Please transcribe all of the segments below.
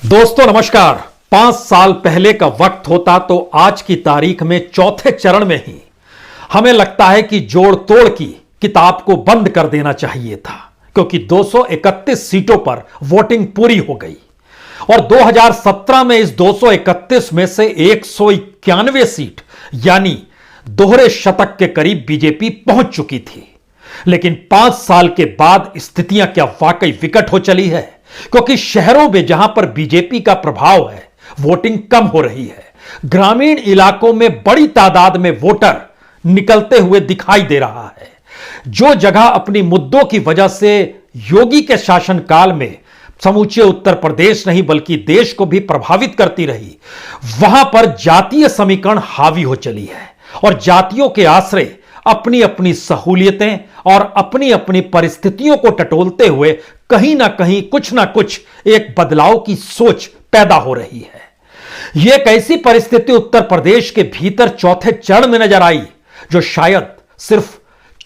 दोस्तों नमस्कार। 5 साल पहले का वक्त होता तो आज की तारीख में चौथे चरण में ही हमें लगता है कि जोड़ तोड़ की किताब को बंद कर देना चाहिए था, क्योंकि 231 सीटों पर वोटिंग पूरी हो गई और 2017 में इस 231 में से 191 सीट यानी दोहरे शतक के करीब बीजेपी पहुंच चुकी थी। लेकिन 5 साल के बाद स्थितियां क्या वाकई विकट हो चली है, क्योंकि शहरों में जहां पर बीजेपी का प्रभाव है वोटिंग कम हो रही है। ग्रामीण इलाकों में बड़ी तादाद में वोटर निकलते हुए दिखाई दे रहा है। जो जगह अपनी मुद्दों की वजह से योगी के शासनकाल में समूचे उत्तर प्रदेश नहीं बल्कि देश को भी प्रभावित करती रही, वहां पर जातीय समीकरण हावी हो चली है और जातियों के आश्रय अपनी अपनी सहूलियतें और अपनी अपनी परिस्थितियों को टटोलते हुए कहीं ना कहीं कुछ ना कुछ एक बदलाव की सोच पैदा हो रही है। यह एक ऐसी परिस्थिति उत्तर प्रदेश के भीतर चौथे चरण में नजर आई जो शायद सिर्फ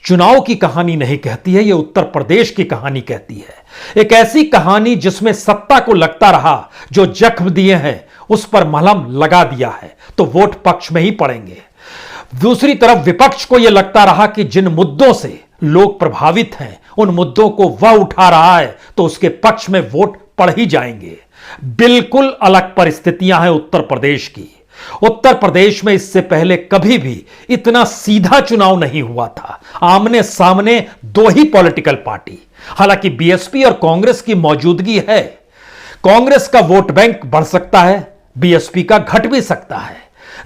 चुनाव की कहानी नहीं कहती है, यह उत्तर प्रदेश की कहानी कहती है। एक ऐसी कहानी जिसमें सत्ता को लगता रहा जो जख्म दिए हैं उस पर मलहम लगा दिया है तो वोट पक्ष में ही पड़ेंगे। दूसरी तरफ विपक्ष को यह लगता रहा कि जिन मुद्दों से लोग प्रभावित हैं उन मुद्दों को वह उठा रहा है तो उसके पक्ष में वोट पड़ ही जाएंगे। बिल्कुल अलग परिस्थितियां हैं उत्तर प्रदेश की। उत्तर प्रदेश में इससे पहले कभी भी इतना सीधा चुनाव नहीं हुआ था। आमने सामने दो ही पॉलिटिकल पार्टी, हालांकि बीएसपी और कांग्रेस की मौजूदगी है। कांग्रेस का वोट बैंक बढ़ सकता है, बीएसपी का घट भी सकता है,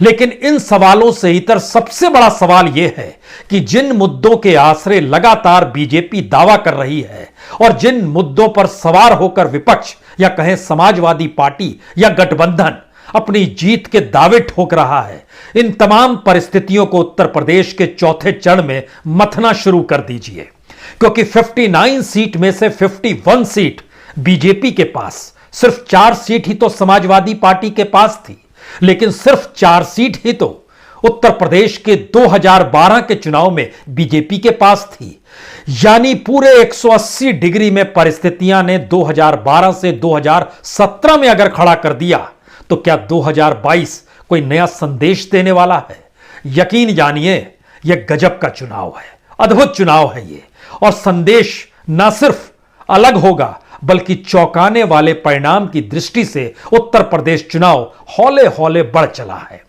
लेकिन इन सवालों से इतर सबसे बड़ा सवाल यह है कि जिन मुद्दों के आश्रय लगातार बीजेपी दावा कर रही है और जिन मुद्दों पर सवार होकर विपक्ष या कहें समाजवादी पार्टी या गठबंधन अपनी जीत के दावे ठोक रहा है, इन तमाम परिस्थितियों को उत्तर प्रदेश के चौथे चरण में मथना शुरू कर दीजिए। क्योंकि 59 सीट में से 51 सीट बीजेपी के पास, सिर्फ 4 सीट ही तो समाजवादी पार्टी के पास थी, लेकिन सिर्फ 4 सीट ही तो उत्तर प्रदेश के 2012 के चुनाव में बीजेपी के पास थी। यानी पूरे 180 डिग्री में परिस्थितियां ने 2012 से 2017 में अगर खड़ा कर दिया तो क्या 2022 कोई नया संदेश देने वाला है? यकीन जानिए यह गजब का चुनाव है, अद्भुत चुनाव है ये। और संदेश ना सिर्फ अलग होगा बल्कि चौंकाने वाले परिणाम की दृष्टि से उत्तर प्रदेश चुनाव हौले हौले बढ़ चला है।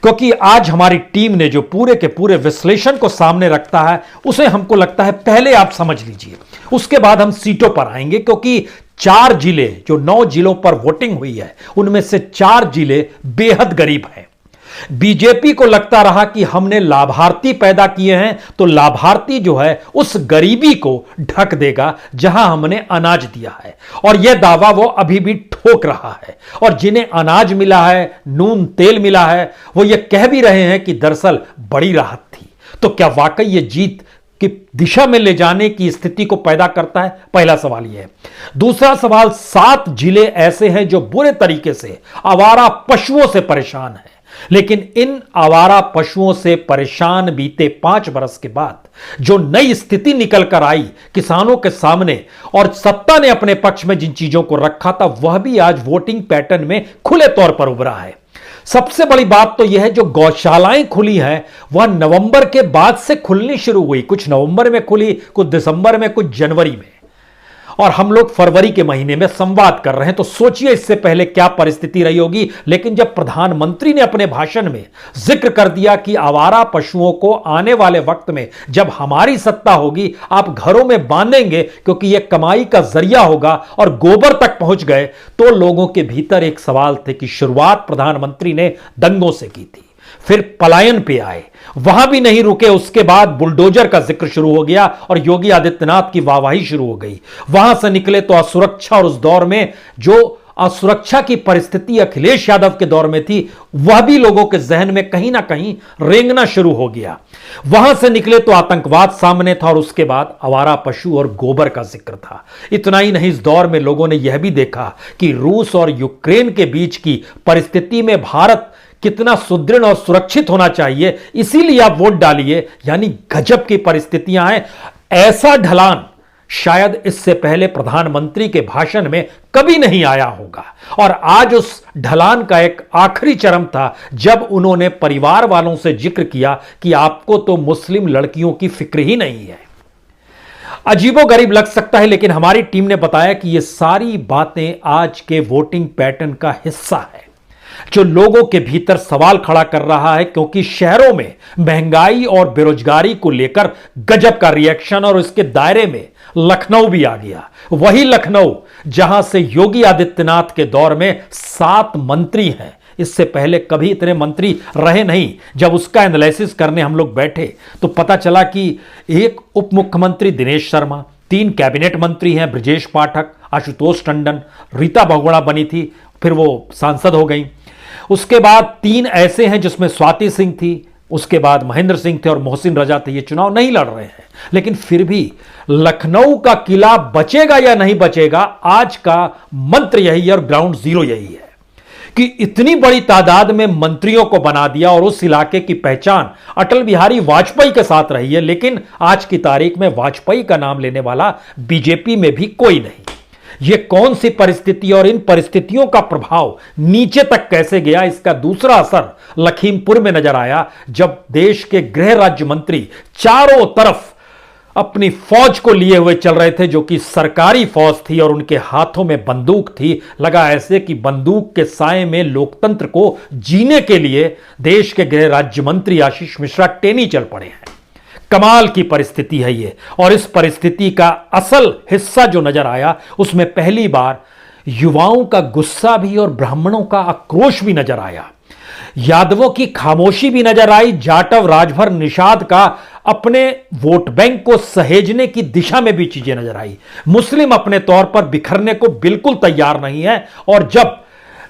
क्योंकि आज हमारी टीम ने जो पूरे के पूरे विश्लेषण को सामने रखता है उसे हमको लगता है पहले आप समझ लीजिए, उसके बाद हम सीटों पर आएंगे। क्योंकि 4 जिले, जो 9 जिलों पर वोटिंग हुई है उनमें से 4 जिले बेहद गरीब हैं। बीजेपी को लगता रहा कि हमने लाभार्थी पैदा किए हैं तो लाभार्थी जो है उस गरीबी को ढक देगा जहां हमने अनाज दिया है, और यह दावा वो अभी भी ठोक रहा है। और जिन्हें अनाज मिला है, नून तेल मिला है, वो ये कह भी रहे हैं कि दरअसल बड़ी राहत थी। तो क्या वाकई ये जीत की दिशा में ले जाने की स्थिति को पैदा करता है? पहला सवाल यह है। दूसरा सवाल, 7 जिले ऐसे हैं जो बुरे तरीके से आवारा पशुओं से परेशान हैं, लेकिन इन आवारा पशुओं से परेशान बीते 5 बरस के बाद जो नई स्थिति निकल कर आई किसानों के सामने और सत्ता ने अपने पक्ष में जिन चीजों को रखा था वह भी आज वोटिंग पैटर्न में खुले तौर पर उभरा है। सबसे बड़ी बात तो यह है जो गौशालाएं खुली हैं वह नवंबर के बाद से खुलनी शुरू हुई। कुछ नवंबर में खुली, कुछ दिसंबर में, कुछ जनवरी में, और हम लोग फरवरी के महीने में संवाद कर रहे हैं। तो सोचिए इससे पहले क्या परिस्थिति रही होगी। लेकिन जब प्रधानमंत्री ने अपने भाषण में जिक्र कर दिया कि आवारा पशुओं को आने वाले वक्त में जब हमारी सत्ता होगी आप घरों में बांधेंगे क्योंकि यह कमाई का जरिया होगा, और गोबर तक पहुंच गए, तो लोगों के भीतर एक सवाल थे कि शुरुआत प्रधानमंत्री ने दंगों से की थी, फिर पलायन पे आए, वहां भी नहीं रुके, उसके बाद बुलडोजर का जिक्र शुरू हो गया और योगी आदित्यनाथ की वाहवाही शुरू हो गई। वहां से निकले तो असुरक्षा, और उस दौर में जो असुरक्षा की परिस्थिति अखिलेश यादव के दौर में थी वह भी लोगों के जहन में कहीं ना कहीं रेंगना शुरू हो गया। वहां से निकले तो आतंकवाद सामने था और उसके बाद आवारा पशु और गोबर का जिक्र था। इतना ही नहीं, इस दौर में लोगों ने यह भी देखा कि रूस और यूक्रेन के बीच की परिस्थिति में भारत कितना सुदृढ़ और सुरक्षित होना चाहिए, इसीलिए आप वोट डालिए। यानी गजब की परिस्थितियां हैं। ऐसा ढलान शायद इससे पहले प्रधानमंत्री के भाषण में कभी नहीं आया होगा। और आज उस ढलान का एक आखिरी चरम था जब उन्होंने परिवार वालों से जिक्र किया कि आपको तो मुस्लिम लड़कियों की फिक्र ही नहीं है। अजीबोगरीब लग सकता है, लेकिन हमारी टीम ने बताया कि ये सारी बातें आज के वोटिंग पैटर्न का हिस्सा है जो लोगों के भीतर सवाल खड़ा कर रहा है, क्योंकि शहरों में महंगाई और बेरोजगारी को लेकर गजब का रिएक्शन, और इसके दायरे में लखनऊ भी आ गया। वही लखनऊ जहां से योगी आदित्यनाथ के दौर में 7 मंत्री हैं। इससे पहले कभी इतने मंत्री रहे नहीं। जब उसका एनालिसिस करने हम लोग बैठे तो पता चला कि एक उप मुख्यमंत्री दिनेश शर्मा, 3 कैबिनेट मंत्री हैं, ब्रजेश पाठक, आशुतोष टंडन, रीता बहुगुणा बनी थी, फिर वो सांसद हो गई। उसके बाद 3 ऐसे हैं जिसमें स्वाति सिंह थी, उसके बाद महेंद्र सिंह थे और मोहसिन रजा थे। ये चुनाव नहीं लड़ रहे हैं, लेकिन फिर भी लखनऊ का किला बचेगा या नहीं बचेगा, आज का मंत्र यही है और ग्राउंड जीरो यही है कि इतनी बड़ी तादाद में मंत्रियों को बना दिया और उस इलाके की पहचान अटल बिहारी वाजपेयी के साथ रही है, लेकिन आज की तारीख में वाजपेयी का नाम लेने वाला बीजेपी में भी कोई नहीं। यह कौन सी परिस्थिति और इन परिस्थितियों का प्रभाव नीचे तक कैसे गया, इसका दूसरा असर लखीमपुर में नजर आया, जब देश के गृह राज्य मंत्री चारों तरफ अपनी फौज को लिए हुए चल रहे थे, जो कि सरकारी फौज थी और उनके हाथों में बंदूक थी। लगा ऐसे कि बंदूक के साए में लोकतंत्र को जीने के लिए देश के गृह राज्य मंत्री आशीष मिश्रा टेनी चल पड़े हैं। कमाल की परिस्थिति है ये। और इस परिस्थिति का असल हिस्सा जो नजर आया, उसमें पहली बार युवाओं का गुस्सा भी और ब्राह्मणों का आक्रोश भी नजर आया। यादवों की खामोशी भी नजर आई। जाटव, राजभर, निषाद का अपने वोट बैंक को सहेजने की दिशा में भी चीजें नजर आई। मुस्लिम अपने तौर पर बिखरने को बिल्कुल तैयार नहीं है। और जब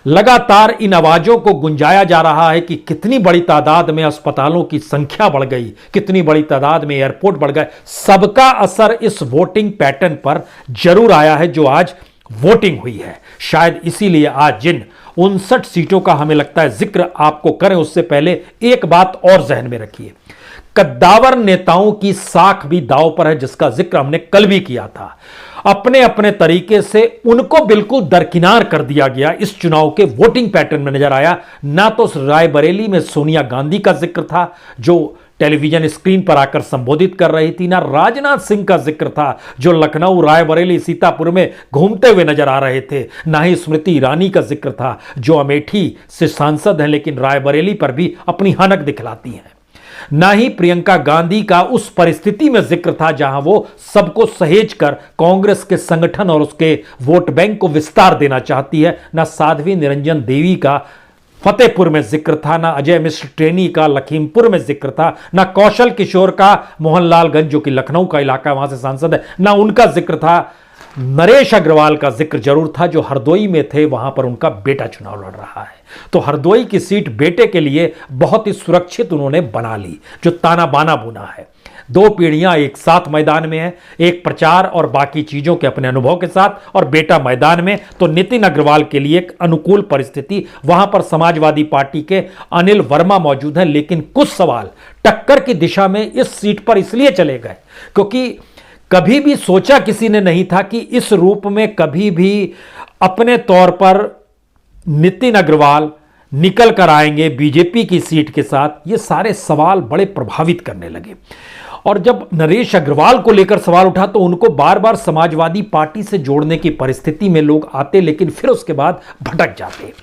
लगातार इन आवाजों को गुंजाया जा रहा है कि कितनी बड़ी तादाद में अस्पतालों की संख्या बढ़ गई, कितनी बड़ी तादाद में एयरपोर्ट बढ़ गए, सबका असर इस वोटिंग पैटर्न पर जरूर आया है जो आज वोटिंग हुई है। शायद इसीलिए आज जिन 59 सीटों का हमें लगता है जिक्र आपको करें, उससे पहले एक बात और जहन में रखिए। कद्दावर नेताओं की साख भी दांव पर है, जिसका जिक्र हमने कल भी किया था। अपने अपने तरीके से उनको बिल्कुल दरकिनार कर दिया गया। इस चुनाव के वोटिंग पैटर्न में नजर आया। ना तो रायबरेली में सोनिया गांधी का जिक्र था जो टेलीविजन स्क्रीन पर आकर संबोधित कर रही थी, ना राजनाथ सिंह का जिक्र था जो लखनऊ, रायबरेली, सीतापुर में घूमते हुए नजर आ रहे थे, ना ही स्मृति ईरानी का जिक्र था जो अमेठी से सांसद हैं लेकिन रायबरेली पर भी अपनी हनक दिखलाती हैं, ना ही प्रियंका गांधी का उस परिस्थिति में जिक्र था जहां वो सबको सहेज कर कांग्रेस के संगठन और उसके वोट बैंक को विस्तार देना चाहती है, ना साध्वी निरंजन देवी का फतेहपुर में जिक्र था, ना अजय मिश्र टेनी का लखीमपुर में जिक्र था, ना कौशल किशोर का मोहनलालगंज जो कि लखनऊ का इलाका वहां से सांसद है, ना उनका जिक्र था। नरेश अग्रवाल का जिक्र जरूर था जो हरदोई में थे, वहां पर उनका बेटा चुनाव लड़ रहा है। तो हरदोई की सीट बेटे के लिए बहुत ही सुरक्षित उन्होंने बना ली, जो ताना बाना बुना है। 2 पीढ़ियां एक साथ मैदान में है, एक प्रचार और बाकी चीजों के अपने अनुभव के साथ और बेटा मैदान में। तो नितिन अग्रवाल के लिए एक अनुकूल परिस्थिति। वहां पर समाजवादी पार्टी के अनिल वर्मा मौजूद हैं, लेकिन कुछ सवाल टक्कर की दिशा में इस सीट पर इसलिए चले गए क्योंकि कभी भी सोचा किसी ने नहीं था कि इस रूप में कभी भी अपने तौर पर नितिन अग्रवाल निकल कर आएंगे बीजेपी की सीट के साथ। ये सारे सवाल बड़े प्रभावित करने लगे। और जब नरेश अग्रवाल को लेकर सवाल उठा तो उनको बार बार समाजवादी पार्टी से जोड़ने की परिस्थिति में लोग आते, लेकिन फिर उसके बाद भटक जाते।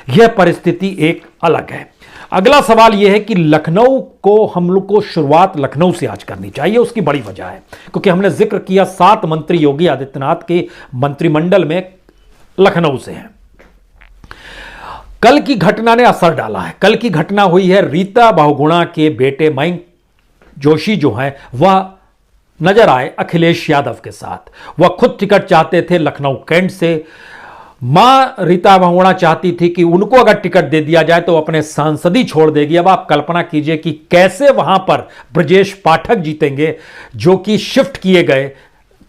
यह परिस्थिति एक अलग है। अगला सवाल यह है कि लखनऊ को हम लोग को शुरुआत लखनऊ से आज करनी चाहिए। उसकी बड़ी वजह है क्योंकि हमने जिक्र किया 7 मंत्री योगी आदित्यनाथ के मंत्रिमंडल में लखनऊ से हैं। कल की घटना ने असर डाला है। कल की घटना हुई है रीता बहुगुणा के बेटे मयंक जोशी जो हैं वह नजर आए अखिलेश यादव के साथ। वह खुद टिकट चाहते थे लखनऊ कैंट से। मां रीता बहुगुणा चाहती थी कि उनको अगर टिकट दे दिया जाए तो अपने सांसदी छोड़ देगी। अब आप कल्पना कीजिए कि कैसे वहां पर ब्रजेश पाठक जीतेंगे जो कि शिफ्ट किए गए,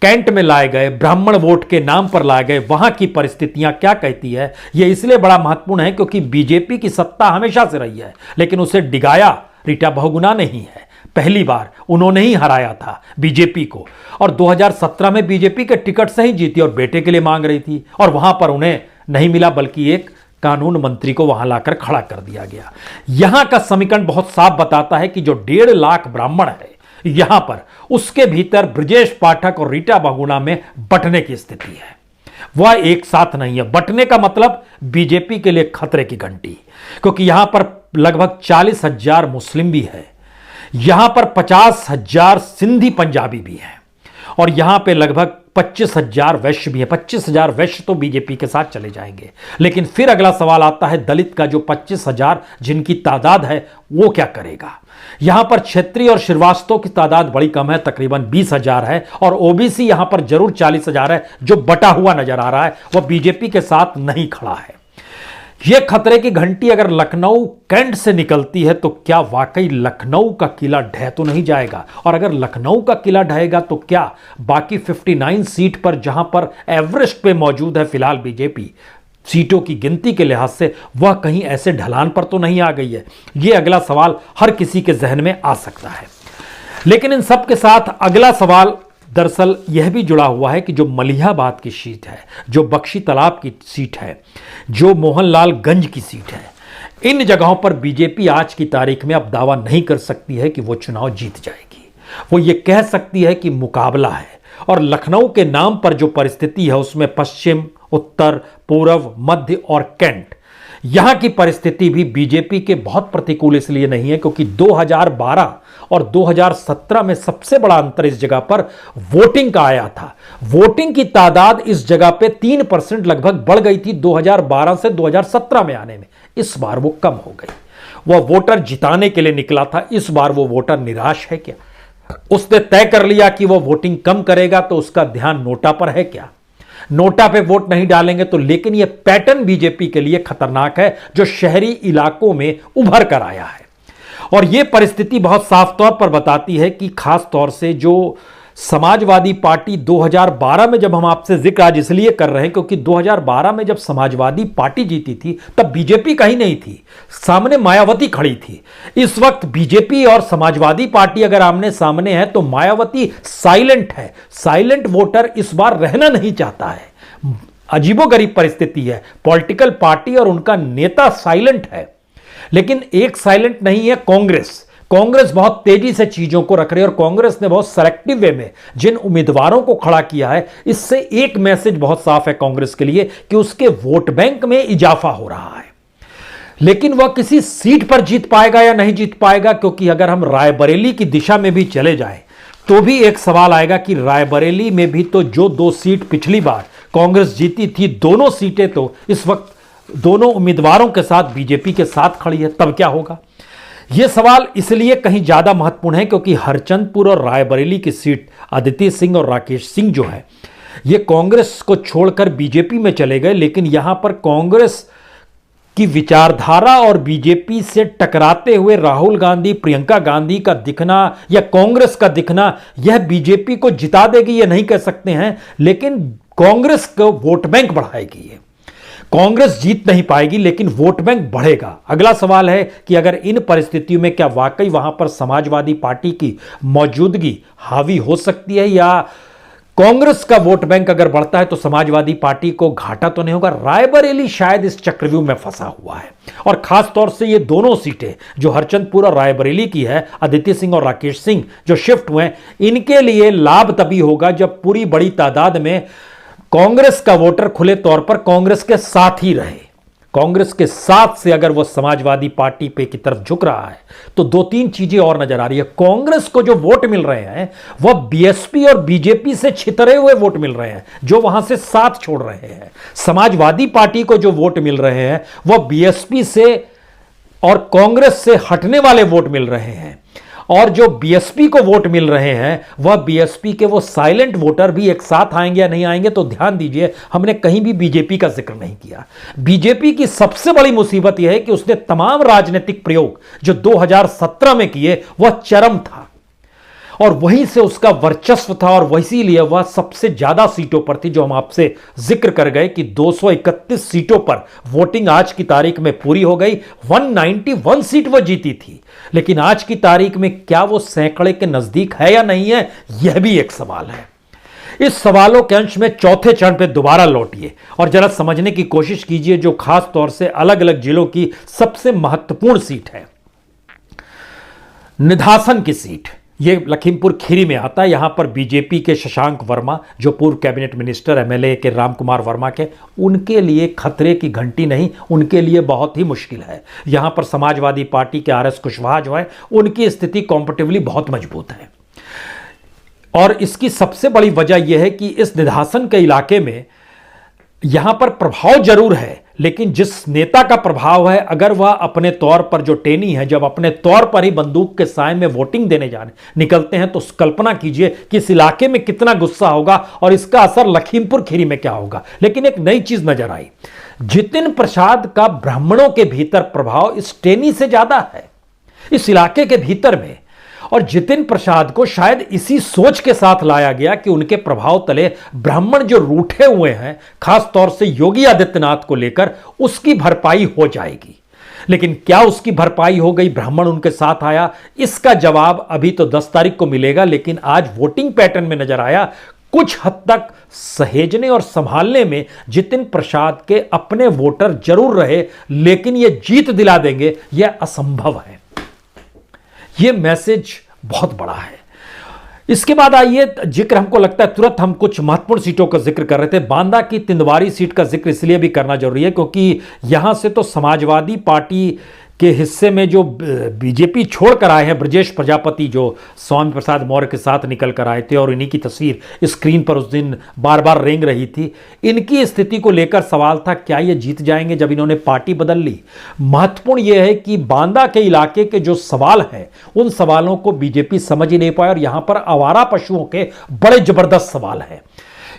कैंट में लाए गए, ब्राह्मण वोट के नाम पर लाए गए। वहां की परिस्थितियां क्या कहती है, यह इसलिए बड़ा महत्वपूर्ण है क्योंकि बीजेपी की सत्ता हमेशा से रही है, लेकिन उसे डिगाया रीता बहुगुणा नहीं है। पहली बार उन्होंने ही हराया था बीजेपी को, और 2017 में बीजेपी के टिकट से ही जीती और बेटे के लिए मांग रही थी, और वहां पर उन्हें नहीं मिला बल्कि एक कानून मंत्री को वहां लाकर खड़ा कर दिया गया। यहां का समीकरण बहुत साफ बताता है कि जो 1.5 लाख ब्राह्मण है यहां पर, उसके भीतर ब्रजेश पाठक और रीटा बहुगुणा में बंटने की स्थिति है। वह एक साथ नहीं है। बंटने का मतलब बीजेपी के लिए खतरे की घंटी, क्योंकि यहां पर लगभग 40,000 मुस्लिम भी है, यहां पर 50,000 सिंधी पंजाबी भी हैं, और यहां पे लगभग 25,000 वैश्य भी है। 25,000 वैश्य तो बीजेपी के साथ चले जाएंगे। लेकिन फिर अगला सवाल आता है, दलित का जो 25,000 जिनकी तादाद है वो क्या करेगा? यहां पर क्षेत्रीय और श्रीवास्तव की तादाद बड़ी कम है, तकरीबन 20,000 है, और ओबीसी यहां पर जरूर 40,000 है। जो बटा हुआ नजर आ रहा है वह बीजेपी के साथ नहीं खड़ा है। यह खतरे की घंटी अगर लखनऊ कैंट से निकलती है तो क्या वाकई लखनऊ का किला ढह तो नहीं जाएगा? और अगर लखनऊ का किला ढहेगा तो क्या बाकी 59 सीट पर, जहां पर एवरेस्ट पे मौजूद है फिलहाल बीजेपी सीटों की गिनती के लिहाज से, वह कहीं ऐसे ढलान पर तो नहीं आ गई है? यह अगला सवाल हर किसी के जहन में आ सकता है। लेकिन इन सब के साथ अगला सवाल दरअसल यह भी जुड़ा हुआ है कि जो मलिहाबाद की सीट है, जो बख्शी तालाब की सीट है, जो मोहनलालगंज की सीट है, इन जगहों पर बीजेपी आज की तारीख में अब दावा नहीं कर सकती है कि वो चुनाव जीत जाएगी। वो ये कह सकती है कि मुकाबला है, और लखनऊ के नाम पर जो परिस्थिति है उसमें पश्चिम, उत्तर, पूर्व, मध्य और कैंट, यहां की परिस्थिति भी बीजेपी के बहुत प्रतिकूल इसलिए नहीं है क्योंकि 2012 और 2017 में सबसे बड़ा अंतर इस जगह पर वोटिंग का आया था। वोटिंग की तादाद इस जगह पे 3% लगभग बढ़ गई थी 2012 से 2017 में आने में। इस बार वो कम हो गई। वह वोटर जिताने के लिए निकला था, इस बार वो वोटर निराश है क्या? उसने तय कर लिया कि वो वोटिंग कम करेगा तो उसका ध्यान नोटा पर है क्या? नोटा पे वोट नहीं डालेंगे तो, लेकिन यह पैटर्न बीजेपी के लिए खतरनाक है जो शहरी इलाकों में उभर कर आया है। और यह परिस्थिति बहुत साफ तौर पर बताती है कि खास तौर से जो समाजवादी पार्टी 2012 में, जब हम आपसे जिक्र आज इसलिए कर रहे हैं क्योंकि 2012 में जब समाजवादी पार्टी जीती थी तब बीजेपी कहीं नहीं थी, सामने मायावती खड़ी थी। इस वक्त बीजेपी और समाजवादी पार्टी अगर आमने सामने है तो मायावती साइलेंट है। साइलेंट वोटर इस बार रहना नहीं चाहता है। अजीबोगरीब परिस्थिति है। पॉलिटिकल पार्टी और उनका नेता साइलेंट है, लेकिन एक साइलेंट नहीं है कांग्रेस। कांग्रेस बहुत तेजी से चीजों को रख रही है, और कांग्रेस ने बहुत सेलेक्टिव वे में जिन उम्मीदवारों को खड़ा किया है, इससे एक मैसेज बहुत साफ है कांग्रेस के लिए कि उसके वोट बैंक में इजाफा हो रहा है। लेकिन वह किसी सीट पर जीत पाएगा या नहीं जीत पाएगा, क्योंकि अगर हम रायबरेली की दिशा में भी चले जाएं तो भी एक सवाल आएगा कि रायबरेली में भी तो जो 2 सीट पिछली बार कांग्रेस जीती थी, दोनों सीटें तो इस वक्त दोनों उम्मीदवारों के साथ बीजेपी के साथ खड़ी है। तब क्या होगा? यह सवाल इसलिए कहीं ज्यादा महत्वपूर्ण है क्योंकि हरचंदपुर और रायबरेली की सीट आदित्य सिंह और राकेश सिंह जो है, ये कांग्रेस को छोड़कर बीजेपी में चले गए। लेकिन यहां पर कांग्रेस की विचारधारा और बीजेपी से टकराते हुए राहुल गांधी, प्रियंका गांधी का दिखना या कांग्रेस का दिखना, यह बीजेपी को जिता देगी ये नहीं कह सकते हैं, लेकिन कांग्रेस को वोट बैंक बढ़ाएगी। कांग्रेस जीत नहीं पाएगी लेकिन वोट बैंक बढ़ेगा। अगला सवाल है कि अगर इन परिस्थितियों में क्या वाकई वहां पर समाजवादी पार्टी की मौजूदगी हावी हो सकती है, या कांग्रेस का वोट बैंक अगर बढ़ता है तो समाजवादी पार्टी को घाटा तो नहीं होगा? रायबरेली शायद इस चक्रव्यूह में फंसा हुआ है, और खास तौर से ये दोनों सीटें जो हरचंदपुर और रायबरेली की है, आदित्य सिंह और राकेश सिंह जो शिफ्ट हुए, इनके लिए लाभ तभी होगा जब पूरी बड़ी तादाद में कांग्रेस का वोटर खुले तौर पर कांग्रेस के साथ ही रहे। कांग्रेस के साथ से अगर वह समाजवादी पार्टी पे की तरफ झुक रहा है तो 2-3 चीजें और नजर आ रही है। कांग्रेस को जो वोट मिल रहे हैं वह बीएसपी और बीजेपी से छितरे हुए वोट मिल रहे हैं जो वहां से साथ छोड़ रहे हैं। समाजवादी पार्टी को जो वोट मिल रहे हैं वह बीएसपी से और कांग्रेस से हटने वाले वोट मिल रहे हैं, और जो बीएसपी को वोट मिल रहे हैं वह बीएसपी के वो साइलेंट वोटर भी एक साथ आएंगे या नहीं आएंगे। तो ध्यान दीजिए, हमने कहीं भी बीजेपी का जिक्र नहीं किया। बीजेपी की सबसे बड़ी मुसीबत यह है कि उसने तमाम राजनीतिक प्रयोग जो 2017 में किए वह चरम था, और वहीं से उसका वर्चस्व था और वही लिए वह सबसे ज्यादा सीटों पर थी, जो हम आपसे जिक्र कर गए कि 231 सीटों पर वोटिंग आज की तारीख में पूरी हो गई। 191 सीट वह जीती थी, लेकिन आज की तारीख में क्या वो सैकड़े के नजदीक है या नहीं है, यह भी एक सवाल है। इस सवालों के अंश में चौथे चरण पर दोबारा लौटिए और जरा समझने की कोशिश कीजिए, जो खास तौर से अलग अलग जिलों की सबसे महत्वपूर्ण सीट है। निधासन की सीट, यह लखीमपुर खीरी में आता है। यहां पर बीजेपी के शशांक वर्मा, जो पूर्व कैबिनेट मिनिस्टर एमएलए के रामकुमार वर्मा के, उनके लिए खतरे की घंटी नहीं, उनके लिए बहुत ही मुश्किल है। यहां पर समाजवादी पार्टी के आरएस कुशवाहा जो है, उनकी स्थिति कॉम्पिटिटिवली बहुत मजबूत है। और इसकी सबसे बड़ी वजह यह है कि इस निधासन के इलाके में यहां पर प्रभाव जरूर है, लेकिन जिस नेता का प्रभाव है, अगर वह अपने तौर पर, जो टेनी है, जब अपने तौर पर ही बंदूक के साए में वोटिंग देने जाने निकलते हैं, तो कल्पना कीजिए कि इस इलाके में कितना गुस्सा होगा और इसका असर लखीमपुर खीरी में क्या होगा। लेकिन एक नई चीज नजर आई, जितिन प्रसाद का ब्राह्मणों के भीतर प्रभाव इस टेनी से ज्यादा है, इस इलाके के भीतर में। और जितिन प्रसाद को शायद इसी सोच के साथ लाया गया कि उनके प्रभाव तले ब्राह्मण जो रूठे हुए हैं, खास तौर से योगी आदित्यनाथ को लेकर, उसकी भरपाई हो जाएगी। लेकिन क्या उसकी भरपाई हो गई, ब्राह्मण उनके साथ आया? इसका जवाब अभी तो 10 तारीख को मिलेगा। लेकिन आज वोटिंग पैटर्न में नजर आया, कुछ हद तक सहेजने और संभालने में जितिन प्रसाद के अपने वोटर जरूर रहे, लेकिन यह जीत दिला देंगे, यह असंभव है। यह मैसेज बहुत बड़ा है। इसके बाद आइए, जिक्र हमको लगता है तुरंत हम कुछ महत्वपूर्ण सीटों का जिक्र कर रहे थे। बांदा की तिंदवारी सीट का जिक्र इसलिए भी करना जरूरी है क्योंकि यहां से तो समाजवादी पार्टी के हिस्से में जो बीजेपी छोड़कर आए हैं, ब्रजेश प्रजापति जो स्वामी प्रसाद मौर्य के साथ निकल कर आए थे, और इन्हीं की तस्वीर स्क्रीन पर उस दिन बार बार रेंग रही थी, इनकी स्थिति को लेकर सवाल था क्या ये जीत जाएंगे जब इन्होंने पार्टी बदल ली। महत्वपूर्ण यह है कि बांदा के इलाके के जो सवाल हैं, उन सवालों को बीजेपी समझ ही नहीं पाए और यहां पर आवारा पशुओं के बड़े जबरदस्त सवाल हैं।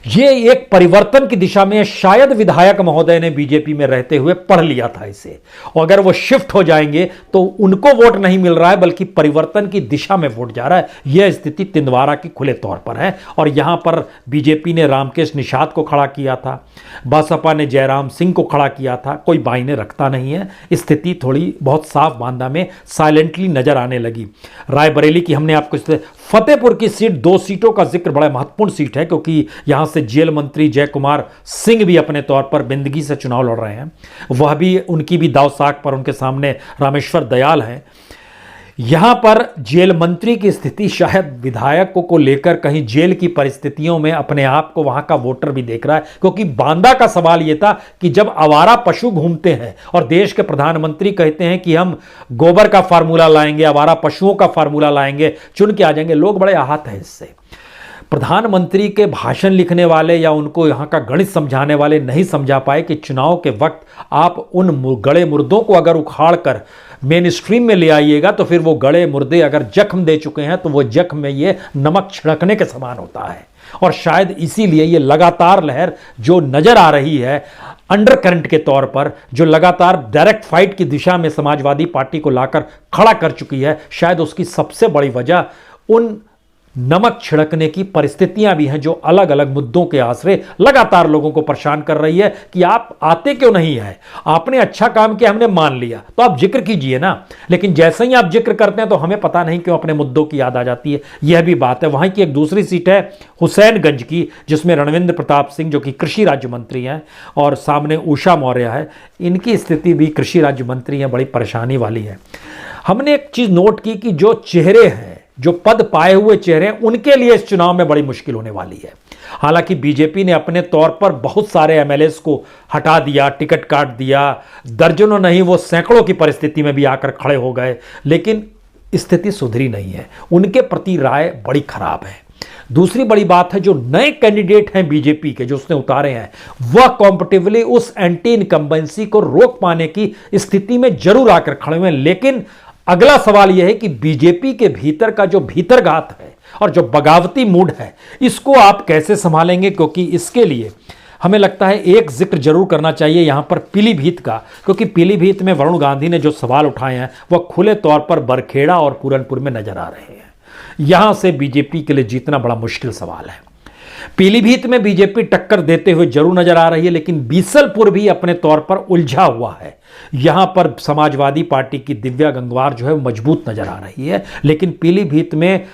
ये एक परिवर्तन की दिशा में शायद विधायक महोदय ने बीजेपी में रहते हुए पढ़ लिया था इसे, और अगर वो शिफ्ट हो जाएंगे तो उनको वोट नहीं मिल रहा है बल्कि परिवर्तन की दिशा में वोट जा रहा है। यह स्थिति तिंदवारा की खुले तौर पर है। और यहां पर बीजेपी ने रामकेश निषाद को खड़ा किया था, बसपा ने जयराम सिंह को खड़ा किया था, कोई मायने रखता नहीं है। स्थिति थोड़ी बहुत साफ बांदा में साइलेंटली नजर आने लगी। रायबरेली की हमने आपको, फतेहपुर की सीट, 2 सीटों का जिक्र, बड़ा महत्वपूर्ण सीट है क्योंकि यहां से जेल मंत्री जय कुमार सिंह भी अपने तौर पर बिंदगी से चुनाव लड़ रहे हैं। वह भी, उनकी भी दाव साख पर उनके सामने रामेश्वर दयाल है। यहां पर जेल मंत्री की स्थिति शायद विधायकों को लेकर कहीं जेल की परिस्थितियों में अपने आप को वहां का वोटर भी देख रहा है, क्योंकि बांदा का सवाल यह था कि जब आवारा पशु घूमते हैं और देश के प्रधानमंत्री कहते हैं कि हम गोबर का फार्मूला लाएंगे, आवारा पशुओं का फार्मूला लाएंगे, चुन के आ जाएंगे, लोग बड़े आहत हैं इससे। प्रधानमंत्री के भाषण लिखने वाले या उनको यहां का गणित समझाने वाले नहीं समझा पाए कि चुनाव के वक्त आप उन गड़े मुर्दों को अगर उखाड़ कर मेन स्ट्रीम में ले आइएगा तो फिर वो गड़े मुर्दे अगर जख्म दे चुके हैं तो वो जख्म में ये नमक छिड़कने के समान होता है। और शायद इसीलिए ये लगातार लहर जो नजर आ रही है अंडर करंट के तौर पर, जो लगातार डायरेक्ट फाइट की दिशा में समाजवादी पार्टी को लाकर खड़ा कर चुकी है, शायद उसकी सबसे बड़ी वजह उन नमक छिड़कने की परिस्थितियां भी हैं जो अलग अलग मुद्दों के आसरे लगातार लोगों को परेशान कर रही है कि आप आते क्यों नहीं है, आपने अच्छा काम किया, हमने मान लिया, तो आप जिक्र कीजिए ना। लेकिन जैसे ही आप जिक्र करते हैं तो हमें पता नहीं क्यों अपने मुद्दों की याद आ जाती है। यह भी बात है। वहीं की एक दूसरी सीट है हुसैनगंज की, जिसमें रणविंद्र प्रताप सिंह जो कि कृषि राज्य मंत्री हैं और सामने उषा मौर्य है। इनकी स्थिति भी कृषि राज्य मंत्री हैं, बड़ी परेशानी वाली है। हमने एक चीज नोट की कि जो चेहरे हैं, जो पद पाए हुए चेहरे, उनके लिए इस चुनाव में बड़ी मुश्किल होने वाली है। हालांकि बीजेपी ने अपने तौर पर बहुत सारे एमएलएस को हटा दिया, टिकट काट दिया, दर्जनों नहीं वो सैकड़ों की परिस्थिति में भी आकर खड़े हो गए, लेकिन स्थिति सुधरी नहीं है। उनके प्रति राय बड़ी खराब है। दूसरी बड़ी बात है, जो नए कैंडिडेट हैं बीजेपी के जो उसने उतारे हैं, वह कॉम्पिटिटिवली उस एंटी इनकम्बेंसी को रोक पाने की स्थिति में जरूर आकर खड़े हुए हैं। लेकिन अगला सवाल यह है कि बीजेपी के भीतर का जो भीतरघात है और जो बगावती मूड है, इसको आप कैसे संभालेंगे, क्योंकि इसके लिए हमें लगता है एक जिक्र जरूर करना चाहिए यहां पर पीलीभीत का, क्योंकि पीलीभीत में वरुण गांधी ने जो सवाल उठाए हैं वह खुले तौर पर बरखेड़ा और पूरनपुर में नजर आ रहे हैं। यहां से बीजेपी के लिए जीतना बड़ा मुश्किल सवाल है। पीलीभीत में बीजेपी टक्कर देते हुए जरूर नजर आ रही है, लेकिन बीसलपुर भी अपने तौर पर उलझा हुआ है। यहां पर समाजवादी पार्टी की दिव्या गंगवार जो है मजबूत नजर आ रही है, लेकिन पीलीभीत में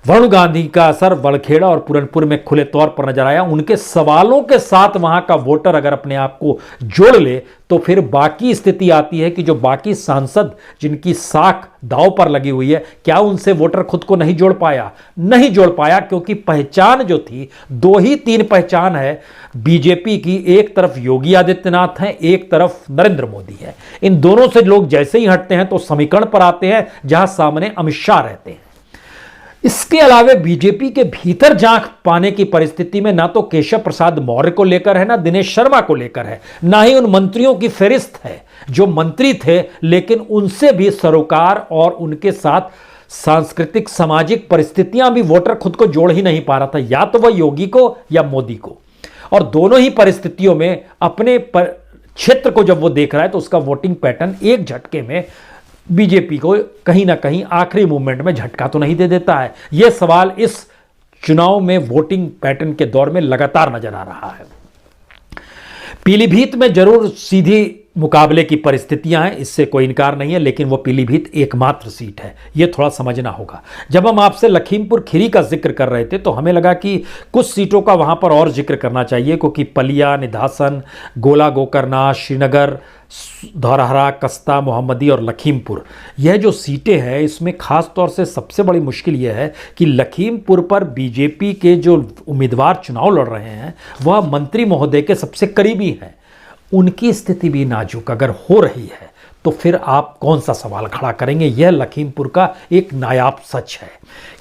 वरुण गांधी का असर बड़खेड़ा और पूरनपुर में खुले तौर पर नजर आया। उनके सवालों के साथ वहां का वोटर अगर अपने आप को जोड़ ले तो फिर बाकी स्थिति आती है कि जो बाकी सांसद जिनकी साख दांव पर लगी हुई है, क्या उनसे वोटर खुद को नहीं जोड़ पाया? नहीं जोड़ पाया, क्योंकि पहचान जो थी, 2 ही 3 पहचान है बीजेपी की। एक तरफ योगी आदित्यनाथ हैं, एक तरफ नरेंद्र मोदी है। इन दोनों से लोग जैसे ही हटते हैं तो समीकरण पर आते हैं जहां सामने अमित शाह रहते हैं। इसके अलावा बीजेपी के भीतर झांक पाने की परिस्थिति में ना तो केशव प्रसाद मौर्य को लेकर है, ना दिनेश शर्मा को लेकर है, ना ही उन मंत्रियों की फहरिस्त है जो मंत्री थे, लेकिन उनसे भी सरोकार और उनके साथ सांस्कृतिक सामाजिक परिस्थितियां भी वोटर खुद को जोड़ ही नहीं पा रहा था, या तो वह योगी को या मोदी को। और दोनों ही परिस्थितियों में अपने क्षेत्र को जब वो देख रहा है तो उसका वोटिंग पैटर्न एक झटके में बीजेपी को कहीं ना कहीं आखिरी मूवमेंट में झटका तो नहीं दे देता है। यह सवाल इस चुनाव में वोटिंग पैटर्न के दौर में लगातार नजर आ रहा है। पीलीभीत में जरूर सीधी मुकाबले की परिस्थितियां हैं, इससे कोई इनकार नहीं है, लेकिन वो पीलीभीत एकमात्र सीट है, यह थोड़ा समझना होगा। जब हम आपसे लखीमपुर खीरी का जिक्र कर रहे थे तो हमें लगा कि कुछ सीटों का वहां पर और जिक्र करना चाहिए, क्योंकि पलिया, निधासन, गोला गोकरना, श्रीनगर, धौरहरा, कस्ता, मोहम्मदी और लखीमपुर, यह जो सीटें हैं इसमें खास तौर से सबसे बड़ी मुश्किल यह है कि लखीमपुर पर बीजेपी के जो उम्मीदवार चुनाव लड़ रहे हैं वह मंत्री महोदय के सबसे करीबी हैं। उनकी स्थिति भी नाजुक अगर हो रही है तो फिर आप कौन सा सवाल खड़ा करेंगे? यह लखीमपुर का एक नायाब सच है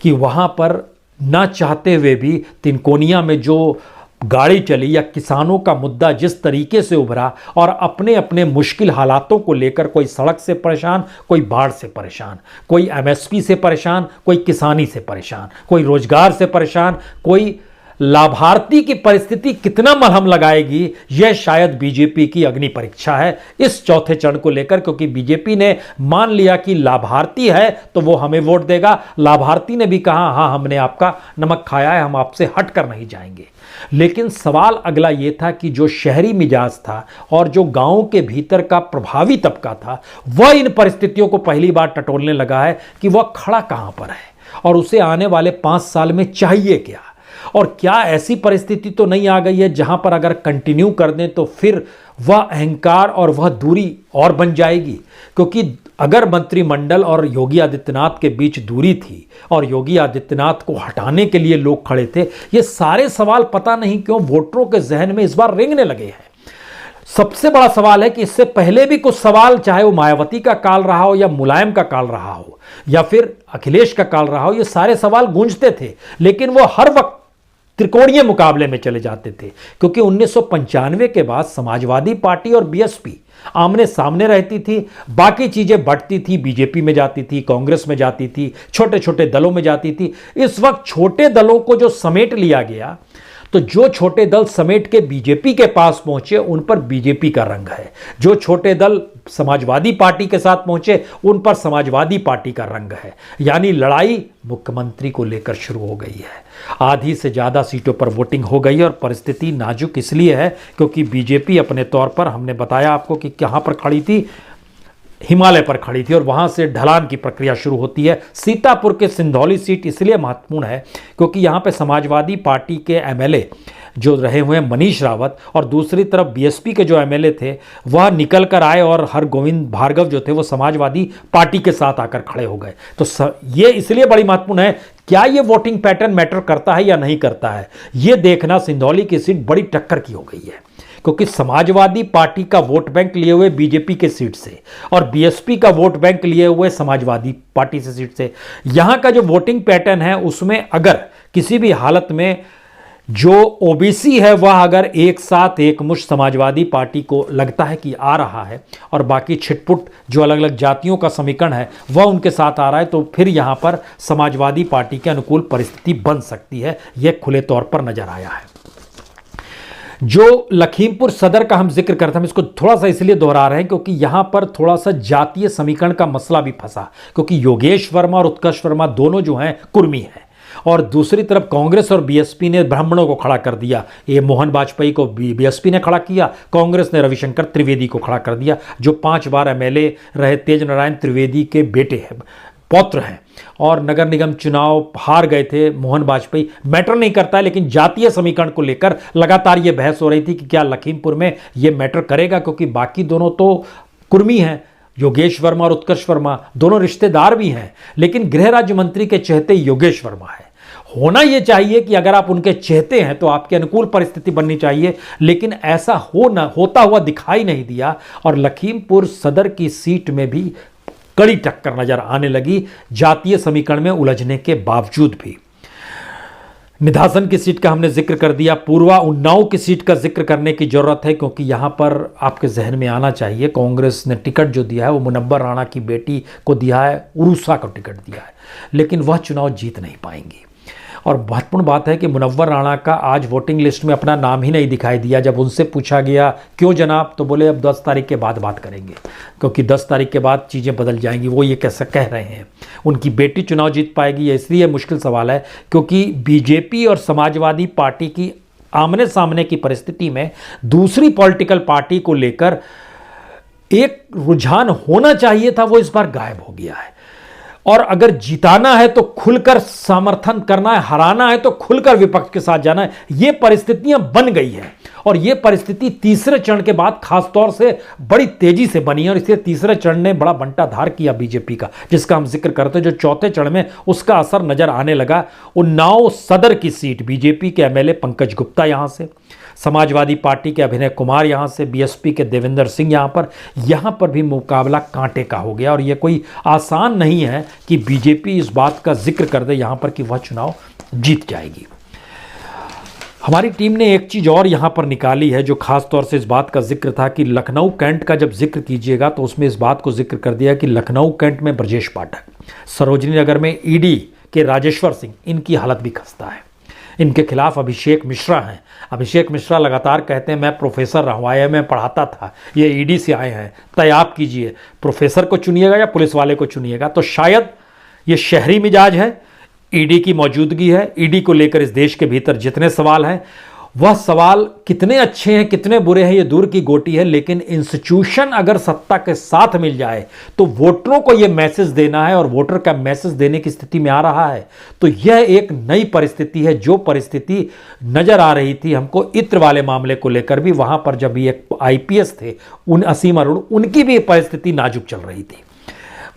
कि वहां पर ना चाहते हुए भी तिनकोनिया में जो गाड़ी चली या किसानों का मुद्दा जिस तरीके से उभरा, और अपने अपने मुश्किल हालातों को लेकर कोई सड़क से परेशान, कोई बाढ़ से परेशान, कोई एमएसपी से परेशान, कोई किसानी से परेशान, कोई रोजगार से परेशान, कोई लाभार्थी की परिस्थिति कितना मलहम लगाएगी, यह शायद बीजेपी की अग्नि परीक्षा है इस चौथे चरण को लेकर। क्योंकि बीजेपी ने मान लिया कि लाभार्थी है तो वो हमें वोट देगा, लाभार्थी ने भी कहा हाँ हमने आपका नमक खाया है, हम आपसे हट कर नहीं जाएंगे। लेकिन सवाल अगला ये था कि जो शहरी मिजाज था और जो गांव के भीतर का प्रभावी तबका था, वह इन परिस्थितियों को पहली बार टटोलने लगा है कि वह खड़ा कहां पर है और उसे आने वाले 5 साल में चाहिए क्या। और क्या ऐसी परिस्थिति तो नहीं आ गई है जहां पर अगर कंटिन्यू कर दें तो फिर वह अहंकार और वह दूरी और बन जाएगी? क्योंकि अगर मंत्रिमंडल और योगी आदित्यनाथ के बीच दूरी थी और योगी आदित्यनाथ को हटाने के लिए लोग खड़े थे, ये सारे सवाल पता नहीं क्यों वोटरों के जहन में इस बार रेंगने लगे हैं। सबसे बड़ा सवाल है कि इससे पहले भी कुछ सवाल, चाहे वो मायावती का काल रहा हो या मुलायम का काल रहा हो या फिर अखिलेश का काल रहा हो, ये सारे सवाल गूंजते थे, लेकिन वो हर वक्त त्रिकोणीय मुकाबले में चले जाते थे। क्योंकि 1995 के बाद समाजवादी पार्टी और बीएसपी आमने सामने रहती थी, बाकी चीजें बढ़ती थी, बीजेपी में जाती थी, कांग्रेस में जाती थी, छोटे छोटे दलों में जाती थी। इस वक्त छोटे दलों को जो समेट लिया गया, तो जो छोटे दल समेट के बीजेपी के पास पहुंचे उन पर बीजेपी का रंग है, जो छोटे दल समाजवादी पार्टी के साथ पहुंचे उन पर समाजवादी पार्टी का रंग है। यानी लड़ाई मुख्यमंत्री को लेकर शुरू हो गई है। आधी से ज्यादा सीटों पर वोटिंग हो गई और परिस्थिति नाजुक इसलिए है क्योंकि बीजेपी अपने तौर पर, हमने बताया आपको कि कहां पर खड़ी थी, हिमालय पर खड़ी थी और वहां से ढलान की प्रक्रिया शुरू होती है। सीतापुर के सिंधौली सीट इसलिए महत्वपूर्ण है क्योंकि यहां पे समाजवादी पार्टी के एमएलए जो रहे हुए हैं मनीष रावत, और दूसरी तरफ बीएसपी के जो एमएलए थे वह निकल कर आए और हरगोविंद भार्गव जो थे वो समाजवादी पार्टी के साथ आकर खड़े हो गए। तो ये इसलिए बड़ी महत्वपूर्ण है। क्या ये वोटिंग पैटर्न मैटर करता है या नहीं करता है, ये देखना सिंधौली की सीट बड़ी टक्कर की हो गई है। क्योंकि समाजवादी पार्टी का वोट बैंक लिए हुए बीजेपी के सीट से और बीएसपी का वोट बैंक लिए हुए समाजवादी पार्टी से सीट से, यहां का जो वोटिंग पैटर्न है उसमें अगर किसी भी हालत में जो ओबीसी है वह अगर एक साथ एकमुश्त समाजवादी पार्टी को लगता है कि आ रहा है और बाकी छिटपुट जो अलग अलग जातियों का समीकरण है वह उनके साथ आ रहा है, तो फिर यहां पर समाजवादी पार्टी के अनुकूल परिस्थिति बन सकती है। यह खुले तौर पर नजर आया है। जो लखीमपुर सदर का हम जिक्र करते हैं, हम इसको थोड़ा सा इसलिए दोहरा रहे हैं क्योंकि यहां पर थोड़ा सा जातीय समीकरण का मसला भी फंसा, क्योंकि योगेश वर्मा और उत्कर्ष वर्मा दोनों जो हैं कुर्मी हैं, और दूसरी तरफ कांग्रेस और बीएसपी ने ब्राह्मणों को खड़ा कर दिया। ये मोहन वाजपेयी को बीएसपी ने खड़ा किया, कांग्रेस ने रविशंकर त्रिवेदी को खड़ा कर दिया, जो 5 बार एमएलए रहे तेज नारायण त्रिवेदी के बेटे हैं, पौत्र हैं, और नगर निगम चुनाव हार गए थे मोहन वाजपेयी। मैटर नहीं करता है, लेकिन जातीय समीकरण को लेकर लगातार यह बहस हो रही थी कि क्या लखीमपुर में यह मैटर करेगा, क्योंकि बाकी दोनों तो कुर्मी हैं, योगेश वर्मा और उत्कर्ष वर्मा दोनों रिश्तेदार भी हैं, लेकिन गृह राज्य मंत्री के चहेते योगेश वर्मा है। होना यह चाहिए कि अगर आप उनके चहेते हैं तो आपके अनुकूल परिस्थिति बननी चाहिए, लेकिन ऐसा होता हुआ दिखाई नहीं दिया, और लखीमपुर सदर की सीट में भी कड़ी टक्कर नजर आने लगी जातीय समीकरण में उलझने के बावजूद भी। निधासन की सीट का हमने जिक्र कर दिया, पूर्वा उन्नाव की सीट का जिक्र करने की जरूरत है, क्योंकि यहां पर आपके जहन में आना चाहिए कांग्रेस ने टिकट जो दिया है वो मुनव्वर राणा की बेटी को दिया है, उरूसा को टिकट दिया है, लेकिन वह चुनाव जीत नहीं पाएंगी। और महत्वपूर्ण बात है कि मुनव्वर राणा का आज वोटिंग लिस्ट में अपना नाम ही नहीं दिखाई दिया। जब उनसे पूछा गया क्यों जनाब, तो बोले अब 10 तारीख के बाद बात करेंगे, क्योंकि 10 तारीख के बाद चीज़ें बदल जाएंगी। वो ये कैसे कह रहे हैं उनकी बेटी चुनाव जीत पाएगी, ये इसलिए मुश्किल सवाल है क्योंकि बीजेपी और समाजवादी पार्टी की आमने सामने की परिस्थिति में दूसरी पॉलिटिकल पार्टी को लेकर एक रुझान होना चाहिए था, वो इस बार गायब हो गया है। और अगर जिताना है तो खुलकर समर्थन करना है, हराना है तो खुलकर विपक्ष के साथ जाना है, ये परिस्थितियां बन गई है। और ये परिस्थिति तीसरे चरण के बाद खासतौर से बड़ी तेजी से बनी है, और इसलिए तीसरे चरण ने बड़ा बंटाधार किया बीजेपी का, जिसका हम जिक्र करते हैं। जो चौथे चरण में उसका असर नजर आने लगा। उन्नाव सदर की सीट बीजेपी के एमएलए पंकज गुप्ता यहां से, समाजवादी पार्टी के अभिनय कुमार यहां से, बीएसपी के देवेंद्र सिंह यहां पर भी मुकाबला कांटे का हो गया। और यह कोई आसान नहीं है कि बीजेपी इस बात का जिक्र कर दे यहां पर कि वह चुनाव जीत जाएगी। हमारी टीम ने एक चीज और यहां पर निकाली है, जो खास तौर से इस बात का जिक्र था कि लखनऊ कैंट का जब जिक्र कीजिएगा तो उसमें इस बात को जिक्र कर दिया कि लखनऊ कैंट में ब्रजेश पाठक, सरोजनी नगर में ईडी के राजेश्वर सिंह, इनकी हालत भी खस्ता है। इनके खिलाफ अभिषेक मिश्रा हैं। अभिषेक मिश्रा लगातार कहते हैं मैं प्रोफेसर रहा हूं, IIM पढ़ाता था, ये ईडी से आए हैं, तय आप कीजिए प्रोफेसर को चुनिएगा या पुलिस वाले को चुनिएगा। तो शायद ये शहरी मिजाज है, ईडी की मौजूदगी है, ईडी को लेकर इस देश के भीतर जितने सवाल हैं, वह सवाल कितने अच्छे हैं कितने बुरे हैं ये दूर की गोटी है, लेकिन इंस्टीट्यूशन अगर सत्ता के साथ मिल जाए तो वोटरों को यह मैसेज देना है, और वोटर का मैसेज देने की स्थिति में आ रहा है। तो यह एक नई परिस्थिति है, जो परिस्थिति नजर आ रही थी हमको इत्र वाले मामले को लेकर भी। वहां पर जब ये IPS थे असीम अरुण, उनकी भी परिस्थिति नाजुक चल रही थी।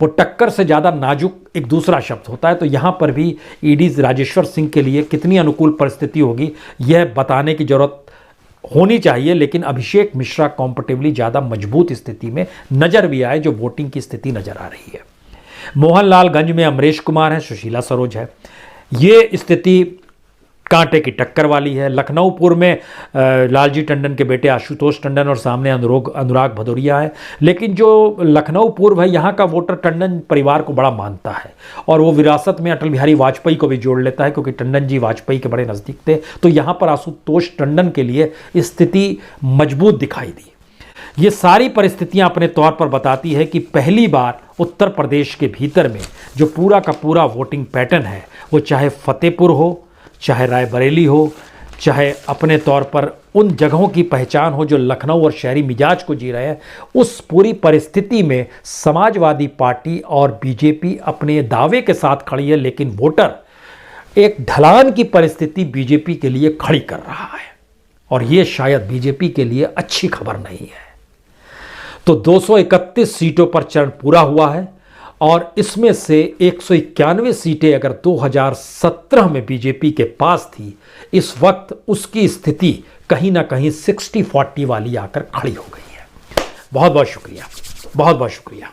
वो टक्कर से ज़्यादा नाजुक एक दूसरा शब्द होता है। तो यहाँ पर भी ईडी राजेश्वर सिंह के लिए कितनी अनुकूल परिस्थिति होगी यह बताने की जरूरत होनी चाहिए, लेकिन अभिषेक मिश्रा कॉम्परेटिवली ज़्यादा मजबूत स्थिति में नजर भी आए, जो वोटिंग की स्थिति नजर आ रही है। मोहनलालगंज में अमरीश कुमार है, सुशीला सरोज है, ये स्थिति कांटे की टक्कर वाली है। लखनऊपुर में लालजी टंडन के बेटे आशुतोष टंडन और सामने अनुराग भदौरिया है। लेकिन जो लखनऊ पूर्व है, यहाँ का वोटर टंडन परिवार को बड़ा मानता है, और वो विरासत में अटल बिहारी वाजपेयी को भी जोड़ लेता है, क्योंकि टंडन जी वाजपेयी के बड़े नज़दीक थे। तो यहाँ पर आशुतोष टंडन के लिए स्थिति मजबूत दिखाई दी। ये सारी परिस्थितियां अपने तौर पर बताती है कि पहली बार उत्तर प्रदेश के भीतर में जो पूरा का पूरा वोटिंग पैटर्न है, वो चाहे फतेहपुर हो, चाहे रायबरेली हो, चाहे अपने तौर पर उन जगहों की पहचान हो जो लखनऊ और शहरी मिजाज को जी रहे हैं, उस पूरी परिस्थिति में समाजवादी पार्टी और बीजेपी अपने दावे के साथ खड़ी है, लेकिन वोटर एक ढलान की परिस्थिति बीजेपी के लिए खड़ी कर रहा है, और यह शायद बीजेपी के लिए अच्छी खबर नहीं है। तो 231 सीटों पर चरण पूरा हुआ है, और इसमें से 191 सीटें अगर 2017 में बीजेपी के पास थी, इस वक्त उसकी स्थिति कहीं ना कहीं 60-40 वाली आकर खड़ी हो गई है। बहुत बहुत शुक्रिया, बहुत बहुत शुक्रिया।